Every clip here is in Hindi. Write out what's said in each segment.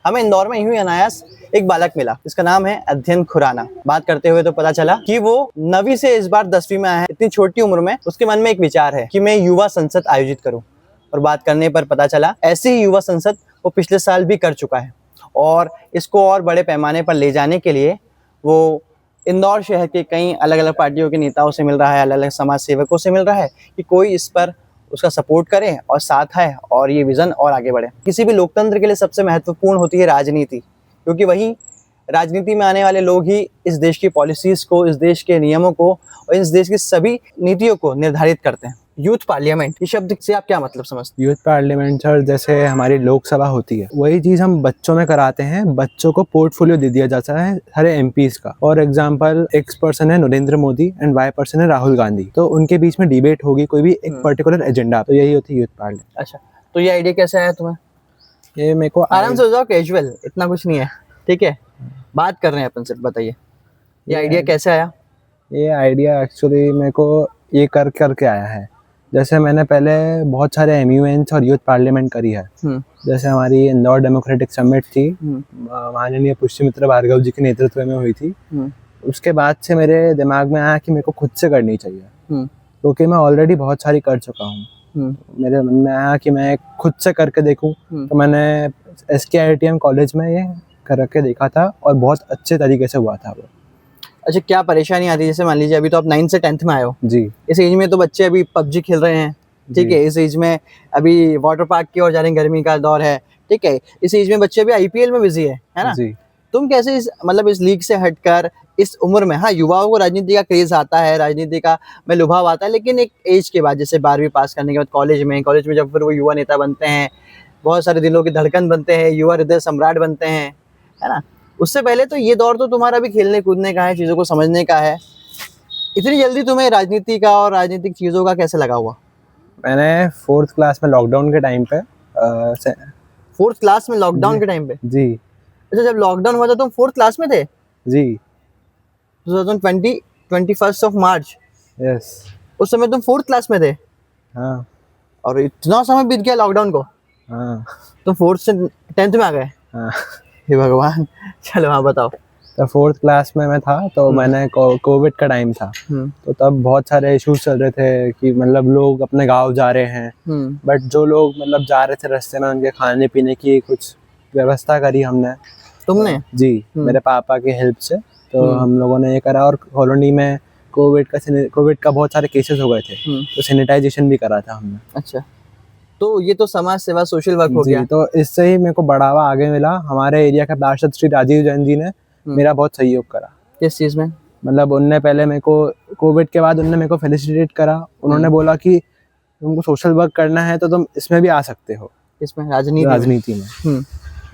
हमें इंदौर में यूं ही अनायास एक बालक मिला, इसका नाम है अध्ययन खुराना। बात करते हुए तो पता चला कि वो 9वीं से इस बार 10वीं में आया है। इतनी छोटी उम्र में उसके मन में एक विचार है कि मैं युवा संसद आयोजित करूं, और बात करने पर पता चला ऐसी ही युवा संसद वो पिछले साल भी कर चुका है, और इसको और बड़े पैमाने पर ले जाने के लिए वो इंदौर शहर के कई अलग अलग पार्टियों के नेताओं से मिल रहा है, अलग अलग समाज सेवकों से मिल रहा है कि कोई इस पर उसका सपोर्ट करे और साथ है और ये विजन और आगे बढ़े। किसी भी लोकतंत्र के लिए सबसे महत्वपूर्ण होती है राजनीति, क्योंकि वही राजनीति में आने वाले लोग ही इस देश की पॉलिसीज को, इस देश के नियमों को और इस देश की सभी नीतियों को निर्धारित करते हैं। यूथ पार्लियामेंट, इस शब्द से आप क्या मतलब समझते हैं? यूथ पार्लियामेंट सर, जैसे हमारी लोकसभा होती है, वही चीज़ हम बच्चों में कराते हैं। बच्चों को पोर्टफोलियो दे दिया जाता है सारे एमपीज का। और एग्जांपल, एक्स पर्सन है Narendra Modi and Y person है राहुल गांधी, तो उनके बीच में डिबेट होगी कोई भी एक पर्टिकुलर एजेंडा, तो यही होती है यूथ पार्लियामेंट। अच्छा, तो ये आइडिया कैसे आया तुम्हें? ये मेरे को आराम से हो जाओ, कैजुअल, इतना कुछ नहीं है, ठीक है? बात कर रहे हैं अपन, सिर्फ बताइए ये आइडिया कैसे आया? ये आइडिया एक्चुअली मेरे को ये करके आया है। जैसे मैंने पहले बहुत सारे एमयूएन्स और यूथ पार्लियामेंट करी है। जैसे हमारी इंदौर डेमोक्रेटिक समिट थी, माननीय पुष्यमित्र भार्गव जी के नेतृत्व में हुई थी। उसके बाद से मेरे दिमाग में आया कि मेरे को खुद से करनी चाहिए, क्योंकि मैं ऑलरेडी बहुत सारी कर चुका हूँ। मेरे मन में आया कि मैं खुद से करके देखूं, तो मैंने SKITM कॉलेज में ये करके देखा था और बहुत अच्छे तरीके से हुआ था वो। अच्छा, क्या परेशानी आती है? जैसे मान लीजिए अभी तो आप 9th से 10th में आए हो जी, इस एज में तो बच्चे अभी PUBG खेल रहे हैं, ठीक है? इस एज में अभी वाटर पार्क की ओर जा रहे हैं, गर्मी का दौर है, ठीक है? इस एज में बच्चे अभी IPL में बिजी है ना? जी। तुम कैसे इस लीग से हटकर इस उम्र में, हाँ, युवाओं को राजनीति का क्रेज आता है, राजनीति का में लुभाव आता है, लेकिन एक एज के बाद, जैसे 12वीं पास करने के बाद कॉलेज में जब फिर वो युवा नेता बनते हैं, बहुत सारे दिलों की धड़कन बनते हैं, युवा हृदय सम्राट बनते हैं, है ना? उससे पहले तो ये दौर तो तुम्हारा भी खेलने कूदने का है, चीज़ों को समझने का है। इतनी जल्दी तुम्हें राजनीति का और राजनीतिक चीज़ों का कैसे लगा हुआ? मैंने 4th क्लास में लॉकडाउन के टाइम पे 4th क्लास में लॉकडाउन के टाइम पे? जी। अच्छा, जब लॉकडाउन हुआ था तुम 4th क्लास में थे? जी। 2020 21st ऑफ मार्च, यस। उस समय तुम 4th क्लास में थे? हाँ। और इतना समय बीत गया लॉकडाउन को, हाँ। तुम 4th से 10th में आ गए? हाँ। हे भगवान। चलो, हाँ, बताओ। तो 4th क्लास में मैं था, तो मैंने कोविड का टाइम था, तो तब बहुत सारे इश्यूज चल रहे थे कि मतलब लोग अपने गांव जा रहे हैं, बट जो लोग मतलब जा रहे थे रास्ते में, उनके खाने पीने की कुछ व्यवस्था करी हमने। तुमने? जी, मेरे पापा की हेल्प से। तो हम लोगों ने ये करा, और कॉलोनी में कोविड का बहुत सारे केसेस हो गए थे, तो सैनिटाइजेशन भी करा था हमने। अच्छा, तो ये तो समाज सेवा, सोशल वर्क हो गया। तो इससे ही मेरे को बढ़ावा आगे मिला। हमारे एरिया के पार्षद श्री राजीव जैन जी ने मेरा बहुत सहयोग करा। किस चीज़ में? मतलब उनने पहले मेरे को कोविड के बाद उनने मेरे को फेलिसिटेट करा। उन्होंने बोला कि तुमको सोशल वर्क करना है तो तुम इसमें भी आ सकते हो, इसमें राजनीति में।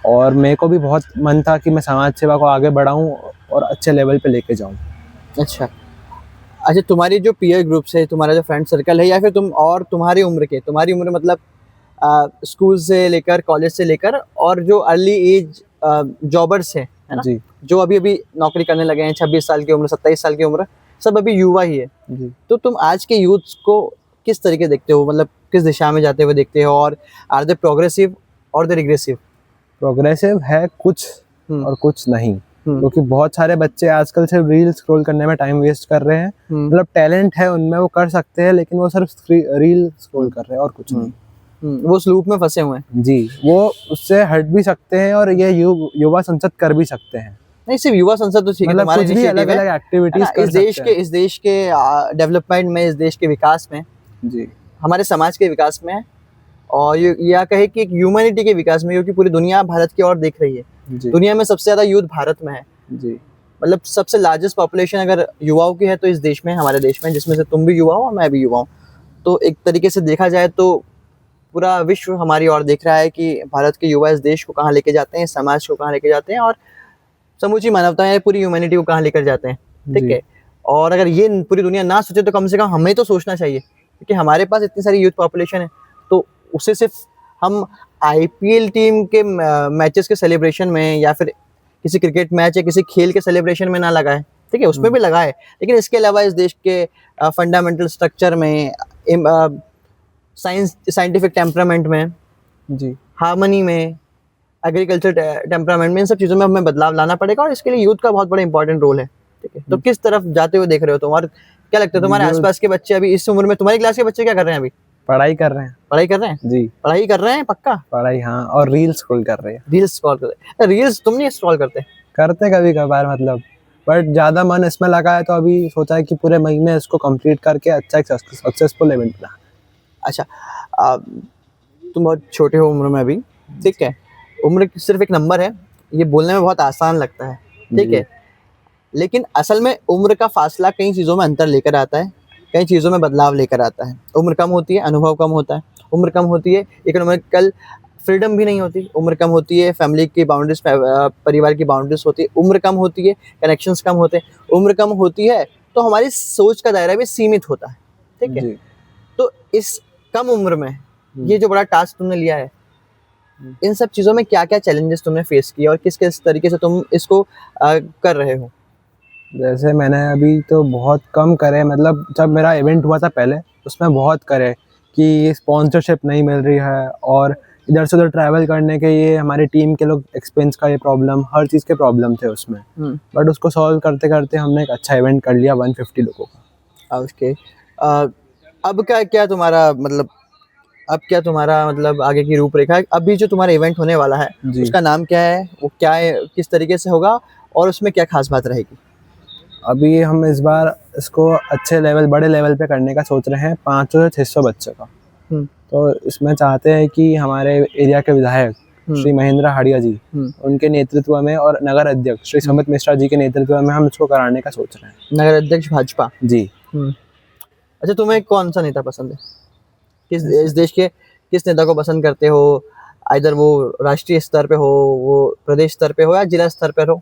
और मेरे को भी बहुत मन था कि मैं समाज सेवा को आगे बढ़ाऊं और अच्छे लेवल पे लेके जाऊं। अच्छा, तुम्हारी जो पीयर ग्रुप्स है, तुम्हारा जो फ्रेंड सर्कल है, या फिर तुम्हारी उम्र मतलब स्कूल से लेकर, कॉलेज से लेकर, और जो अर्ली एज जॉबर्स है ना, जी, जो अभी नौकरी करने लगे हैं, 26 साल की उम्र, 27 साल की उम्र, सब अभी युवा ही है जी। तो तुम आज के यूथ को किस तरीके देखते हो? मतलब किस दिशा में जाते हुए देखते हो? और आर दे प्रोग्रेसिव और दे रिग्रेसिव? प्रोग्रेसिव है कुछ और कुछ नहीं, क्योंकि बहुत सारे बच्चे आजकल सिर्फ रील स्क्रॉल करने में टाइम वेस्ट कर रहे हैं। मतलब टैलेंट है उनमें, वो कर सकते हैं, लेकिन वो सिर्फ रील स्क्रॉल कर रहे हैं और कुछ नहीं। वो उस लूप में फंसे हुए हैं। जी, वो उससे हट भी सकते हैं और ये युवा संसद कर भी सकते हैं। नहीं, सिर्फ युवा संसद तो ठीक है, मतलब तुम्हारा कुछ भी अलग अलग एक्टिविटीज कर सकते हैं। इस देश के डेवलपमेंट में, इस देश के विकास में, जी, हमारे समाज के विकास में, और या कहे कि एक ह्यूमैनिटी के विकास में, क्योंकि पूरी दुनिया भारत की ओर देख रही है। दुनिया में सबसे ज्यादा यूथ भारत में है। जी, मतलब सबसे लार्जेस्ट पॉपुलेशन अगर युवाओं की है तो इस देश में, हमारे देश में, जिसमें से तुम भी युवा हो और मैं भी युवा हूँ। तो एक तरीके से देखा जाए तो पूरा विश्व हमारी ओर देख रहा है कि भारत के युवा इस देश को कहाँ लेके जाते हैं, समाज को कहाँ लेके जाते हैं, और समूची मानवता या पूरी ह्यूमैनिटी को कहाँ लेकर जाते हैं, ठीक है? और अगर ये पूरी दुनिया ना सोचे तो कम से कम हमें तो सोचना चाहिए, क्योंकि हमारे पास इतनी सारी यूथ पॉपुलेशन है, तो उससे सिर्फ हम IPL टीम के मैचेस के सेलिब्रेशन में, या फिर किसी क्रिकेट मैच या किसी खेल के सेलिब्रेशन में ना लगाए, ठीक है? उसमें भी लगाए, लेकिन इसके अलावा इस देश के फंडामेंटल स्ट्रक्चर में, साइंटिफिक टेम्परामेंट में, जी, हार्मनी में, एग्रीकल्चर टेम्परामेंट में, इन सब चीज़ों में हमें बदलाव लाना पड़ेगा और इसके लिए यूथ का बहुत बड़ा इंपॉर्टेंट रोल है। ठीक है, तो किस तरफ जाते हुए देख रहे हो तुम, और क्या लगता है तुम्हारे आसपास के बच्चे अभी इस उम्र में, तुम्हारी क्लास के बच्चे क्या कर रहे हैं अभी? पढ़ाई कर रहे हैं पढ़ाई कर रहे हैं? जी, पढ़ाई कर रहे हैं पक्का? पढ़ाई हाँ, और रील स्क्रॉल कर रहे हैं। रील्स स्क्रॉल कर रहे हैं? रील्स तुम नहीं स्क्रॉल करते? करते कभी कभार मतलब, बट ज़्यादा मन इसमें लगा है तो अभी सोचा है कि पूरे महीने इसको कंप्लीट करके अच्छा एक सक्सेसफुल इवेंट बना। अच्छा, तुम बहुत छोटे हो उम्र में अभी, ठीक है, उम्र सिर्फ एक नंबर है, ये बोलने में बहुत आसान लगता है, ठीक जी। है, लेकिन असल में उम्र का फासला कई चीज़ों में अंतर लेकर आता है, कई चीज़ों में बदलाव लेकर आता है। उम्र कम होती है, अनुभव कम होता है, उम्र कम होती है, इकोनॉमिकल फ्रीडम भी नहीं होती, उम्र कम होती है, फैमिली की बाउंड्रीज, परिवार की बाउंड्रीज होती है, उम्र कम होती है, कनेक्शंस कम होते हैं, उम्र कम होती है तो हमारी सोच का दायरा भी सीमित होता है, ठीक है। जी। तो इस कम उम्र में ये जो बड़ा टास्क तुमने लिया है, इन सब चीज़ों में क्या क्या चैलेंजेस तुमने फेस किए और किस किस तरीके से तुम इसको कर रहे हो? जैसे मैंने अभी तो बहुत कम करे, मतलब जब मेरा इवेंट हुआ था पहले उसमें बहुत करे कि स्पॉन्सरशिप नहीं मिल रही है, और इधर से उधर ट्रैवल करने के ये हमारी टीम के लोग एक्सपेंस का ये प्रॉब्लम, हर चीज़ के प्रॉब्लम थे उसमें। बट उसको सॉल्व करते करते हमने एक अच्छा इवेंट कर लिया 150 लोगों का। ओके, अब क्या क्या तुम्हारा मतलब, अब क्या तुम्हारा मतलब आगे की रूपरेखा है? अभी जो तुम्हारा इवेंट होने वाला है जी। उसका नाम क्या है, वो क्या है, किस तरीके से होगा और उसमें क्या खास बात रहेगी? अभी हम इस बार इसको अच्छे लेवल, बड़े लेवल पे करने का सोच रहे हैं, 500 से 600 बच्चों का। तो इसमें चाहते हैं कि हमारे एरिया के विधायक श्री महेंद्र हाड़िया जी, उनके नेतृत्व में, और नगर अध्यक्ष श्री सुमित मिश्रा जी के नेतृत्व में हम इसको कराने का सोच रहे हैं। नगर अध्यक्ष भाजपा जी। अच्छा, तुम्हें कौन सा नेता पसंद है? इस देश के किस नेता को पसंद करते हो? इधर वो राष्ट्रीय स्तर पे हो, वो प्रदेश स्तर पे हो, या जिला स्तर पर हो,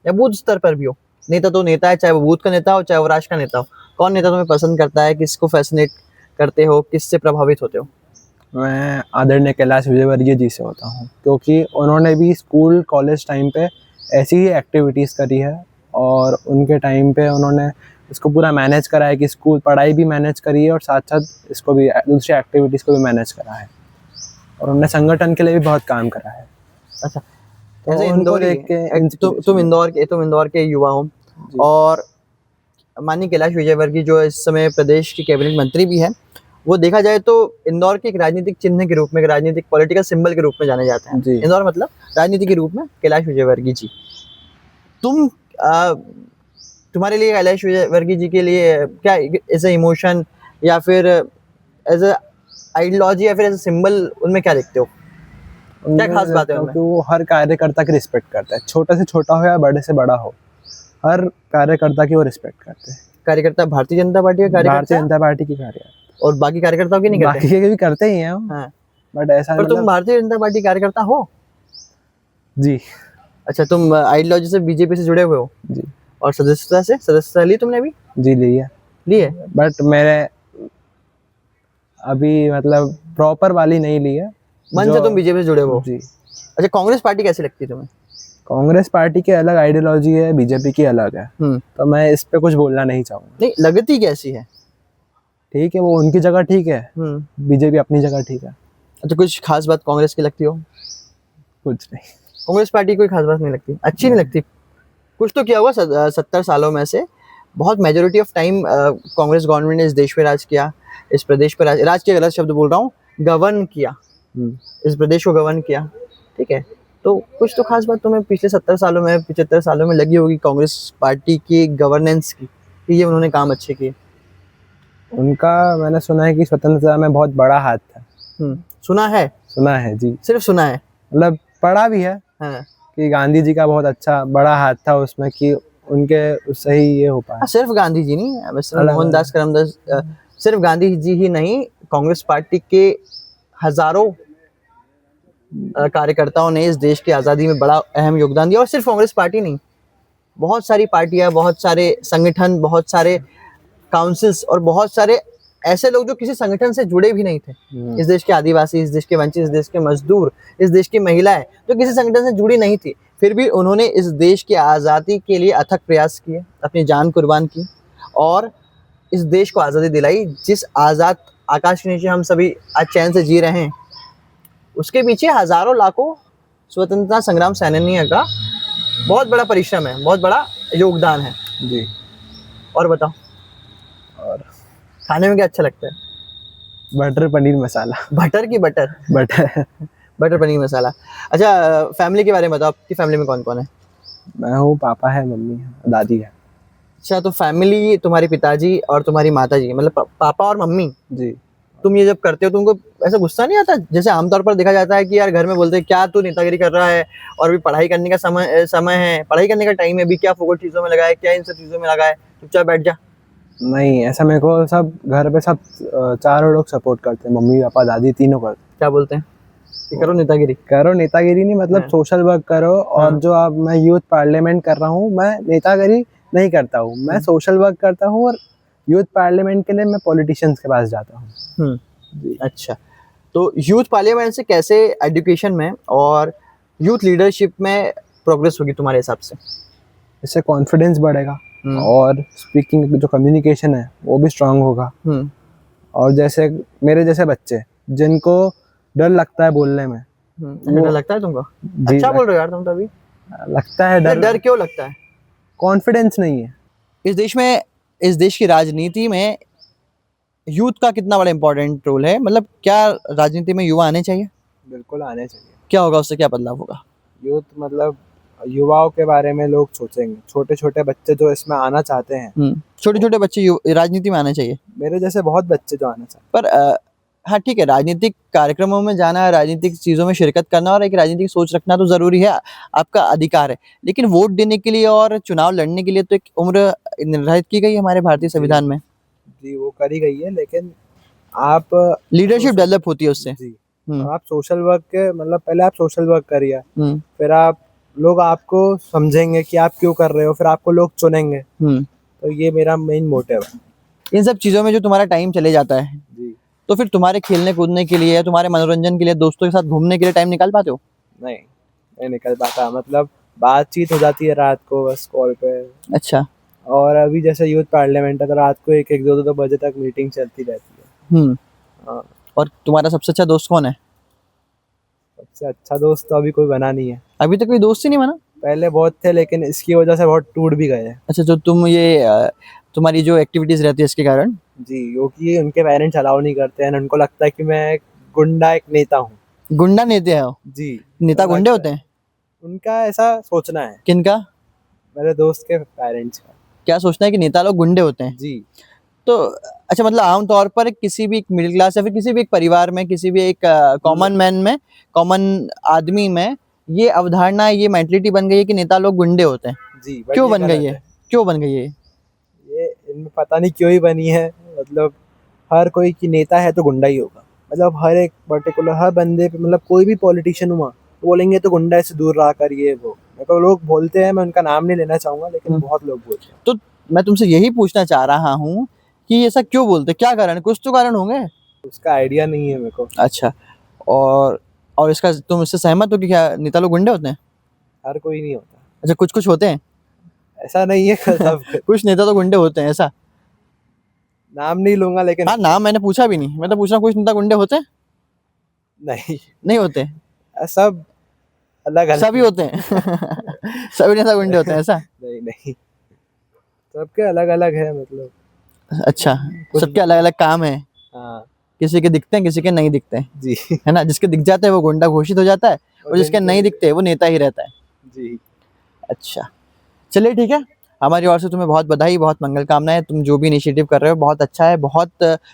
या बूथ स्तर पर भी हो? नेता तो नेता है, चाहे वो बूथ का नेता हो चाहे वो राष्ट्र का नेता हो। कौन नेता तुम्हें पसंद करता है, किसको फैसिनेट करते हो, किससे प्रभावित होते हो? मैं आदरणीय कैलाश विजयवर्गीय जी से होता हूँ, क्योंकि उन्होंने भी स्कूल कॉलेज टाइम पे ऐसी ही एक्टिविटीज़ करी है, और उनके टाइम पे उन्होंने इसको पूरा मैनेज करा है कि स्कूल पढ़ाई भी मैनेज करी है और साथ साथ इसको भी, दूसरी एक्टिविटीज़ को भी मैनेज करा है, और उन्होंने संगठन के लिए भी बहुत काम करा है। अच्छा, तो ऐसे उनको इंदौर देख के तुम इंदौर के युवा हो, और माननीय कैलाश विजयवर्गीय जो इस समय प्रदेश के कैबिनेट मंत्री भी हैं, वो देखा जाए तो इंदौर के एक राजनीतिक चिन्ह के रूप में, एक राजनीतिक पॉलिटिकल सिंबल के रूप में जाने जाते हैं। जी। इंदौर मतलब राजनीति के रूप में कैलाश विजयवर्गीय जी। तुम तुम्हारे लिए कैलाश विजयवर्गीय जी के लिए क्या एज ए इमोशन, या फिर एज ए आइडियोलॉजी, या फिर एज ए सिंबल, उनमें क्या देखते हो? क्या खास बात है उनमें? क्योंकि वो हर कार्यकर्ता की रिस्पेक्ट करता है, छोटे से छोटा हो या बड़े से बड़ा हो, हर कार्यकर्ता की वो रिस्पेक्ट करते हैं। कार्यकर्ता भारतीय जनता पार्टी के कार्यकर्ता, भारतीय जनता पार्टी की कार्यकर्ता, और बाकी कार्यकर्ताओं की नहीं करते? बाकी के भी करते ही हैं हम। हाँ, बट ऐसा पर तुम मतलब, भारतीय जनता पार्टी कार्यकर्ता हो? जी। अच्छा, तुम आइडियोलॉजी से बीजेपी से जुड़े हुए हो? जी। और सदस्यता ली तुमने अभी? जी ली है। ली है, बट मेरे अभी मतलब प्रॉपर वाली नहीं ली है। मन से तुम बीजेपी से जुड़े हो? जी। अच्छा, कांग्रेस पार्टी कैसी लगती है तुम्हें? कांग्रेस पार्टी की अलग आइडियोलॉजी है, बीजेपी की अलग है, तो मैं इस पे कुछ बोलना नहीं चाहूँगा। नहीं, लगती कैसी है? ठीक है, वो उनकी जगह ठीक है, बीजेपी अपनी जगह ठीक है। अच्छा, कुछ खास बात कांग्रेस की लगती हो? कुछ नहीं, कांग्रेस पार्टी कोई खास बात नहीं लगती, अच्छी नहीं लगती? कुछ तो किया हुआ 70 सालों में से बहुत majority of time Congress government ने इस देश पे राज किया, इस प्रदेश पर राज किया, गलत शब्द बोल रहा हूँ, गवर्न किया, इस प्रदेश को गवर्न किया, ठीक है। तो कुछ तो खास बात तुम्हें पिछले 70 सालों में, 75 सालों में लगी होगी कांग्रेस पार्टी की गवर्नेंस की, कि ये उन्होंने काम अच्छे किए। उनका मैंने सुना है कि स्वतंत्रता में बहुत बड़ा हाथ था। सुना है? सुना है जी, सिर्फ सुना है? मतलब पढ़ा भी है। हाँ। कि गांधी जी का बहुत अच्छा बड़ा हाथ था उसमें, कि उनके उससे ही ये हो पाया। सिर्फ गांधी जी नहीं, मिस्टर मोहनदास करमदास, सिर्फ गांधी जी ही नहीं, कांग्रेस पार्टी के हजारों कार्यकर्ताओं ने इस देश की आज़ादी में बड़ा अहम योगदान दिया। और सिर्फ कांग्रेस पार्टी नहीं, बहुत सारी पार्टियां, बहुत सारे संगठन, बहुत सारे काउंसिल्स, और बहुत सारे ऐसे लोग जो किसी संगठन से जुड़े भी नहीं थे। इस देश के आदिवासी, इस देश के वंचित, इस देश के मजदूर, इस देश की महिलाएं जो किसी संगठन से जुड़ी नहीं थी, फिर भी उन्होंने इस देश की आज़ादी के लिए अथक प्रयास किए, अपनी जान कुर्बान की, और इस देश को आज़ादी दिलाई। जिस आज़ाद आकाश के नीचे हम सभी आज चैन से जी रहे हैं, उसके पीछे हजारों लाखों स्वतंत्रता संग्राम सेनानियों का बहुत बड़ा परिश्रम है, बहुत बड़ा योगदान है। जी। और बताओ, और खाने में क्या अच्छा लगता है? बटर पनीर मसाला। बटर की butter? Butter. Butter paneer masala. अच्छा, फैमिली के बारे में बताओ, आपकी फैमिली में कौन कौन है? मैं हूँ, पापा है, मम्मी है, दादी है। अच्छा, तो फैमिली तुम्हारे पिताजी और तुम्हारी माता जी, मतलब पापा और मम्मी, जी। तुम ये जब करते हो तुमको ऐसा गुस्सा नहीं आता? जैसे आमतौर पर देखा जाता है कि यार घर में बोलते हैं क्या तू नेतागिरी कर रहा है, और अभी पढ़ाई करने का समय है, पढ़ाई करने का टाइम है, अभी क्या फोकट चीजों में लगा है, क्या इन सब चीजों में लगा है, चुपचाप बैठ जा। नहीं, ऐसा मेरे को सब घर पे सब चारों लोग सपोर्ट करते हैं, मम्मी पापा दादी तीनों करते हैं। क्या बोलते हैं कि करो नेतागिरी? करो नेतागिरी नहीं, मतलब हाँ। सोशल वर्क करो। और हाँ। जो अब मैं यूथ पार्लियामेंट कर रहा हूँ, मैं नेतागिरी नहीं करता हूँ, मैं सोशल वर्क करता हूँ। और यूथ पार्लियामेंट के लिए मैं पॉलिटिशियंस के पास जाता हूँ। अच्छा, तो यूथ पार्लियामेंट से कैसे एजुकेशन में और यूथ लीडरशिप में प्रोग्रेस होगी तुम्हारे हिसाब से? इससे कॉन्फिडेंस बढ़ेगा और स्पीकिंग जो कम्युनिकेशन है वो भी स्ट्रांग होगा। और जैसे मेरे जैसे बच्चे जिनको डर लगता है बोलने में, डर लगता है तुमको? जी, अच्छा बोल रहे हो यार तुम तो अभी। लगता है डर। डर क्यों लगता है? कॉन्फिडेंस नहीं है। इस देश की राजनीति में यूथ का कितना बड़ा इंपॉर्टेंट रोल है? मतलब क्या राजनीति में युवा आने चाहिए? बिल्कुल आने चाहिए। क्या होगा उससे, क्या बदलाव होगा? यूथ मतलब युवाओं के बारे में लोग सोचेंगे, छोटे छोटे बच्चे जो इसमें आना चाहते हैं। छोटे छोटे बच्चे राजनीति में आना चाहिए। मेरे जैसे बहुत बच्चे जो आना चाहते पर हाँ ठीक है, राजनीतिक कार्यक्रमों में जाना, राजनीतिक चीजों में शिरकत करना और एक राजनीतिक सोच रखना तो जरूरी है, आपका अधिकार है। लेकिन वोट देने के लिए और चुनाव लड़ने के लिए तो एक उम्र निर्धारित की गई है हमारे भारतीय संविधान में। जी, वो करी गई है, लेकिन आप लीडरशिप डेवलप होती है उससे। जी, आप सोशल वर्क के मतलब पहले आप सोशल वर्क करिए, फिर आप लोग आपको समझेंगे कि आप क्यों कर रहे हो, फिर आपको लोग चुनेंगे। तो ये मेरा मेन मोटिव है। इन सब चीजों में जो तुम्हारा टाइम चले जाता है जी, तो फिर तुम्हारे खेलने कूदने के लिए, तुम्हारे मनोरंजन के लिए, दोस्तों के साथ घूमने के लिए टाइम निकाल पाते हो? नहीं निकल पाता, मतलब बातचीत हो जाती है रात को बस कॉल पे। अच्छा। और अभी जैसे यूथ पार्लियामेंट है तो रात को 1-1, 2-2 बजे तक मीटिंग चलती रहती है। हाँ। और तुम्हारा सबसे अच्छा दोस्त कौन है? सबसे अच्छा दोस्त तो अभी कोई बना नहीं है। अभी तक कोई दोस्त ही नहीं बना? पहले बहुत थे, लेकिन इसकी वजह से बहुत टूट भी गए हैं। अच्छा, तो तुम ये तुम्हारी जो एक्टिविटीज रहती है इसके कारण? जी, क्योंकि उनके पेरेंट्स अलाउ नहीं करते हैं, उनको लगता है कि मैं एक गुंडा, एक नेता हूँ। गुंडा नेता हो? जी। नेता गुंडे होते हैं? उनका ऐसा सोचना है। किनका? मेरे दोस्त के पेरेंट्स का। क्या सोचना है कि नेता लोग गुंडे होते हैं? जी। तो अच्छा, मतलब आमतौर पर किसी भी एक मिडिल क्लास या फिर किसी भी एक परिवार में, किसी भी एक कॉमन मैन में, कॉमन आदमी में ये अवधारणा, ये मेंटलिटी बन गई है कि नेता लोग गुंडे होते हैं। जी, क्यों बन गई है? क्यों बन गई है ये इनमें पता नहीं क्यों ही बनी है। मतलब हर कोई की नेता है तो गुंडा ही होगा, मतलब हर एक पर्टिकुलर हर बंदे पे, मतलब कोई भी पॉलिटिशियन हुआ तो बोलेंगे तो गुंडा से दूर रहा कर, ये वो मेरे को लोग बोलते हैं। मैं उनका नाम नहीं लेना चाहूंगा, लेकिन बहुत लोग बोलते हैं। तो मैं तुमसे यही पूछना चाह रहा हूँ कि ऐसा क्यों बोलते, क्या कारण? कुछ तो कारण होंगे। उसका आइडिया नहीं है मेरे को। अच्छा, और इसका तुम इससे सहमत हो कि क्या नेता लोग गुंडे होते हैं? हर कोई नहीं होता। अच्छा, कुछ कुछ होते हैं। ऐसा नहीं है सब। कुछ नेता तो गुंडे होते हैं, ऐसा? नाम नहीं लूंगा, लेकिन हाँ, नाम मैंने पूछा भी नहीं, मैं तो पूछ रहा हूँ कुछ नेता गुंडे होते हैं? नहीं नहीं होते? सब अलग अलग सभी होते हैं? सभी नेता गुंडे होते हैं, ऐसा? नहीं, सबके अलग अलग है मतलब। अच्छा, सबके अलग अलग काम है। हाँ। किसी के दिखते हैं, किसी के नहीं दिखते हैं, जी। है ना? जिसके दिख जाते हैं वो गुंडा घोषित हो जाता है, और जिसके नहीं दिखते वो नेता ही रहता है। जी। अच्छा, चलिए ठीक है। हमारी ओर से तुम्हें बहुत बधाई, बहुत मंगल कामनाएं। तुम जो भी इनिशिएटिव कर रहे हो बहुत अच्छा है, बहुत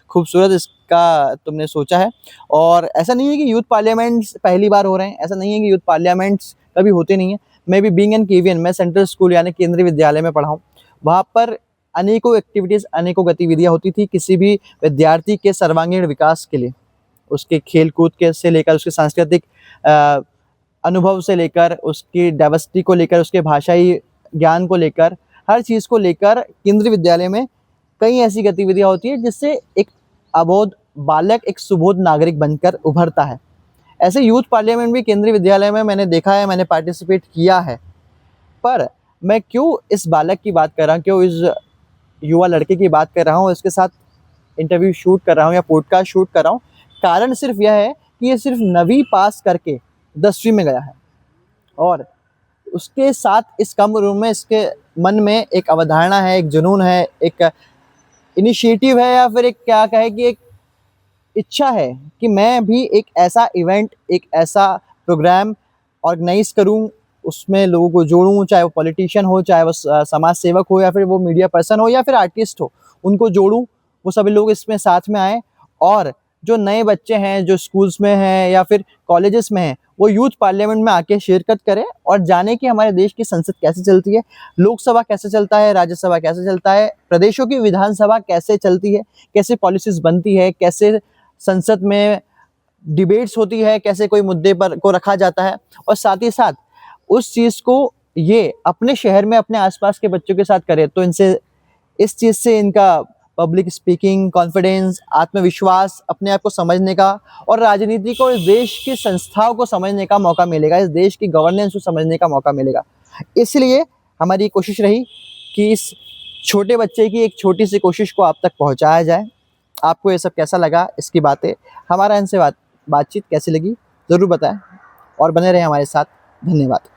खूबसूरत इसका तुमने सोचा है। और ऐसा नहीं है कि यूथ पार्लियामेंट्स पहली बार हो रहे हैं, ऐसा नहीं है कि यूथ पार्लियामेंट्स कभी होते नहीं है। मैं भी बीइंग एन केवीएन, मैं सेंट्रल स्कूल यानी केंद्रीय विद्यालय में पढ़ा हूँ। वहाँ पर अनेकों एक्टिविटीज़, अनेकों गतिविधियाँ होती थी किसी भी विद्यार्थी के सर्वांगीण विकास के लिए। उसके खेल कूद के से लेकर, उसके सांस्कृतिक अनुभव से लेकर, उसकी डाइवर्सिटी को लेकर, उसके भाषाई ज्ञान को लेकर, हर चीज़ को लेकर केंद्रीय विद्यालय में कई ऐसी गतिविधियाँ होती है जिससे एक अबोध बालक एक सुबोध नागरिक बनकर उभरता है। ऐसे यूथ पार्लियामेंट भी केंद्रीय विद्यालय में मैंने देखा है, मैंने पार्टिसिपेट किया है। पर मैं क्यों इस बालक की बात कर रहा हूँ, क्यों इस युवा लड़के की बात कर रहा हूँ, इसके साथ इंटरव्यू शूट कर रहा हूँ या पॉडकास्ट शूट कर रहा हूँ, कारण सिर्फ यह है कि ये सिर्फ 9वीं पास करके 10वीं में गया है। और उसके साथ इस कम उम्र में इसके मन में एक अवधारणा है, एक जुनून है, एक इनिशिएटिव है, या फिर एक क्या कहे कि एक इच्छा है कि मैं भी एक ऐसा इवेंट, एक ऐसा प्रोग्राम ऑर्गेनाइज करूं, उसमें लोगों को जोड़ूं, चाहे वो पॉलिटिशियन हो, चाहे वो समाज सेवक हो, या फिर वो मीडिया पर्सन हो, या फिर आर्टिस्ट हो, उनको जोड़ूं, वो सभी लोग इसमें साथ में आएँ। और जो नए बच्चे हैं, जो स्कूल्स में हैं या फिर कॉलेजेस में हैं, वो यूथ पार्लियामेंट में आके शिरकत करें और जाने कि हमारे देश की संसद कैसे चलती है, लोकसभा कैसे चलता है, राज्यसभा कैसे चलता है, प्रदेशों की विधानसभा कैसे चलती है, कैसे पॉलिसीज बनती है, कैसे संसद में डिबेट्स होती है, कैसे कोई मुद्दे पर को रखा जाता है। और साथ ही साथ उस चीज़ को ये अपने शहर में अपने आसपास के बच्चों के साथ करें, तो इनसे इस चीज़ से इनका पब्लिक स्पीकिंग, कॉन्फिडेंस, आत्मविश्वास, अपने आप को समझने का और राजनीति को, इस देश की संस्थाओं को समझने का मौका मिलेगा, इस देश की गवर्नेंस को समझने का मौका मिलेगा। इसलिए हमारी कोशिश रही कि इस छोटे बच्चे की एक छोटी सी कोशिश को आप तक पहुंचाया जाए। आपको ये सब कैसा लगा, इसकी बातें, हमारा इनसे बातचीत कैसी लगी, ज़रूर बताएं और बने रहें हमारे साथ। धन्यवाद।